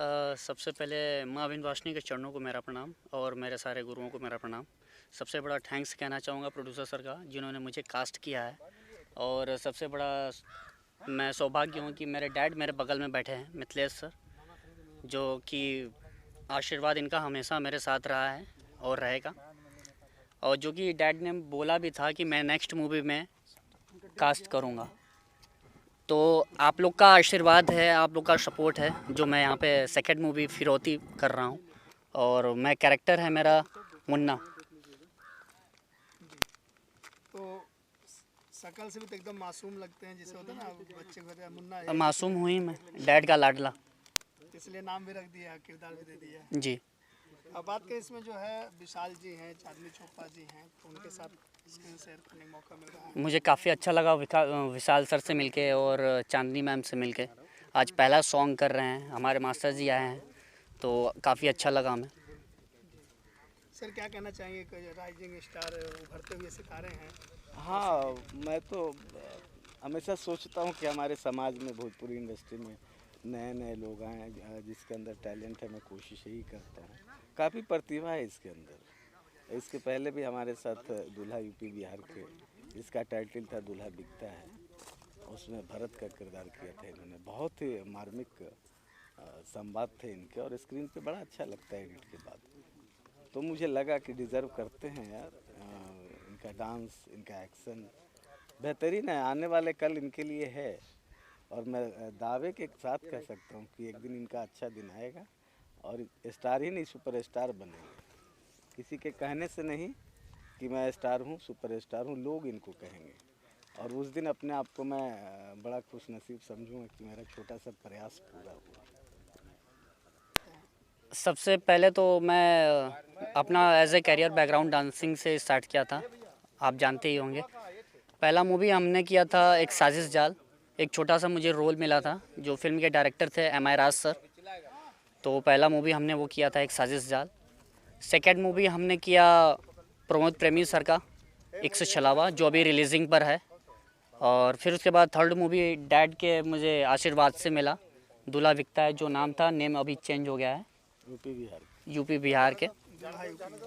सबसे पहले माँ विंध्यवासिनी के चरणों को मेरा प्रणाम और मेरे सारे गुरुओं को मेरा प्रणाम। सबसे बड़ा थैंक्स कहना चाहूँगा प्रोड्यूसर सर का, जिन्होंने मुझे कास्ट किया है। और सबसे बड़ा मैं सौभाग्य हूँ कि मेरे डैड मेरे बगल में बैठे हैं, मिथिलेश सर, जो कि आशीर्वाद इनका हमेशा मेरे साथ रहा है और रहेगा। और जो कि डैड ने बोला भी था कि मैं नेक्स्ट मूवी में कास्ट करूँगा। तो आप लोग का आशीर्वाद है, आप लोग का सपोर्ट है, जो मैं यहाँ पे सेकंड मूवी फिरौती कर रहा हूँ। और मैं कैरेक्टर है मेरा मुन्ना। तो शकल से भी तो एकदम मासूम लगते हैं, जैसे होता है ना बच्चे को मुन्ना है। मासूम हुई मैं, डैड का लाडला, इसलिए नाम भी रख दिया, किरदार भी दे दिया जी। अब बात करें इसमें जो है विशाल जी हैं, चांदनी चोपड़ा जी हैं, तो उनके साथ स्क्रीन शेयर करने का मौका मिल रहा है। मुझे काफ़ी अच्छा लगा विशाल सर से मिलके और चांदनी मैम से मिलके। आज पहला सॉन्ग कर रहे हैं, हमारे मास्टर जी आए हैं, तो काफ़ी अच्छा लगा हमें। सर क्या कहना चाहेंगे, राइजिंग स्टार उभरते हुए सितारे हैं। हाँ, मैं तो हमेशा सोचता हूँ कि हमारे समाज में, भोजपुरी इंडस्ट्री में नए नए लोग आए जिसके अंदर टैलेंट है। मैं कोशिश यही करता हूँ, काफ़ी प्रतिभा है इसके अंदर। इसके पहले भी हमारे साथ दूल्हा यूपी बिहार के, जिसका टाइटल था दूल्हा बिकता है, उसमें भरत का किरदार किया था इन्होंने। बहुत ही मार्मिक संवाद थे इनके, और स्क्रीन पे बड़ा अच्छा लगता है एडिट के बाद। तो मुझे लगा कि डिज़र्व करते हैं यार। इनका डांस, इनका एक्शन बेहतरीन है। आने वाले कल इनके लिए है, और मैं दावे के साथ कह सकता हूँ कि एक दिन इनका अच्छा दिन आएगा और स्टार ही नहीं, सुपरस्टार बनेंगे। किसी के कहने से नहीं कि मैं स्टार हूँ, सुपरस्टार हूँ, लोग इनको कहेंगे। और उस दिन अपने आप को मैं बड़ा खुश नसीब समझूँगा कि मेरा छोटा सा प्रयास पूरा हुआ। सबसे पहले तो मैं अपना as a career background dancing से स्टार्ट किया था, आप जानते ही होंगे। पहला मूवी हमने किया था एक साजिश जाल, एक छोटा सा मुझे रोल मिला था, जो फिल्म के डायरेक्टर थे M.I. राज सर। तो पहला मूवी हमने वो किया था एक साजिश जाल। सेकंड मूवी हमने किया प्रमोद प्रेमी सर का एक से छलावा, जो अभी रिलीजिंग पर है। और फिर उसके बाद थर्ड मूवी डैड के मुझे आशीर्वाद से मिला, दूल्हा बिकता है, जो नाम था, नेम अभी चेंज हो गया है, यूपी बिहार के,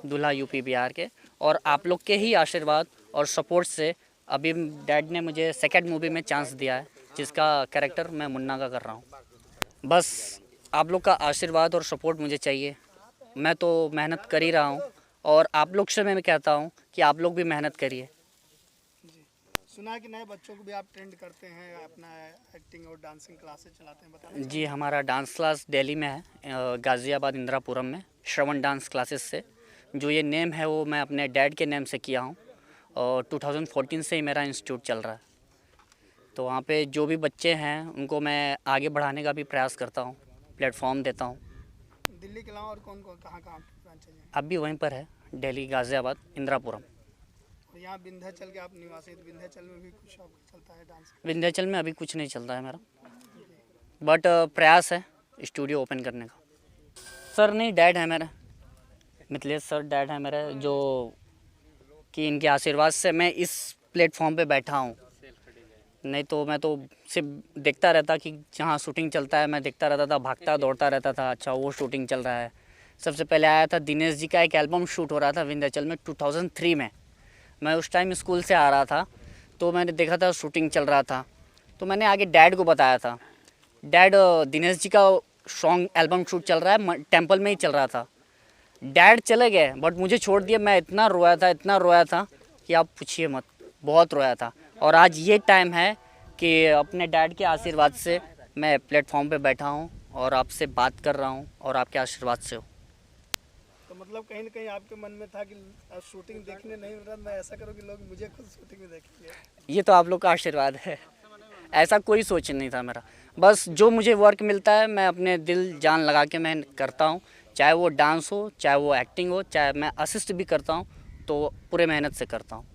दूल्हा यूपी बिहार के। और आप लोग के ही आशीर्वाद और सपोर्ट से अभी डैड ने मुझे सेकंड मूवी में चांस दिया है, जिसका कैरेक्टर मैं मुन्ना का कर रहा हूँ। बस आप लोग का आशीर्वाद और सपोर्ट मुझे चाहिए। मैं तो मेहनत कर ही रहा हूँ, और आप लोग से मैं कहता हूँ कि आप लोग भी मेहनत करिए। सुना कि नए बच्चों को भी आप ट्रेंड करते हैं, अपना एक्टिंग और डांसिंग क्लासेस चलाते हैं, बताना। जी, हमारा डांस क्लास दिल्ली में है, गाज़ियाबाद इंदिरापुरम में, श्रवण डांस क्लासेस से। जो ये नेम है वो मैं अपने डैड के नेम से किया हूँ, और 2014 से ही मेरा इंस्टीट्यूट चल रहा है। तो वहाँ पे जो भी बच्चे हैं उनको मैं आगे बढ़ाने का भी प्रयास करता हूँ, प्लेटफॉर्म देता हूँ। दिल्ली के अलावा और कौन कौन कहाँ ब्रांचेज हैं? अब भी वहीं पर है, दिल्ली, गाज़ियाबाद, इंदिरापुरम। और यहाँ विंध्याचल के आप निवासी हैं, तो विंध्याचल में भी कुछ चलता है डांस? विंध्याचल में अभी कुछ नहीं चलता है मेरा, बट प्रयास है स्टूडियो ओपन करने का। सर नहीं, डैड है मेरा, मिथिलेश सर डैड है मेरा, जो कि इनके आशीर्वाद से मैं इस प्लेटफॉर्म पे बैठा हूँ। नहीं तो मैं तो सिर्फ देखता रहता कि जहाँ शूटिंग चलता है मैं देखता रहता था, भागता दौड़ता रहता था, अच्छा वो शूटिंग चल रहा है। सबसे पहले आया था दिनेश जी का एक एल्बम शूट हो रहा था विंध्याचल में 2003 में। मैं उस टाइम स्कूल से आ रहा था, तो मैंने देखा था शूटिंग चल रहा था, तो मैंने आगे डैड को बताया था, डैड दिनेश जी का सॉन्ग एल्बम शूट चल रहा है, टेम्पल में ही चल रहा था। डैड चले गए बट मुझे छोड़ दिया। मैं इतना रोया था, इतना रोया था कि आप पूछिए मत, बहुत रोया था। और आज ये टाइम है कि अपने डैड के आशीर्वाद से मैं प्लेटफॉर्म पे बैठा हूँ और आपसे बात कर रहा हूँ, और आपके आशीर्वाद से हो। तो मतलब कहीं ना कहीं आपके मन में था कि शूटिंग देखने नहीं मिल रहा, मैं ऐसा करूँ कि लोग मुझे खुद शूटिंग में देखेंगे। ये तो आप लोग का आशीर्वाद है, ऐसा कोई सोच नहीं था मेरा। बस जो मुझे वर्क मिलता है मैं अपने दिल जान लगा के मैं करता हूँ, चाहे वो डांस हो, चाहे वो एक्टिंग हो, चाहे मैं असिस्ट भी करता हूँ, तो पूरे मेहनत से करता हूँ।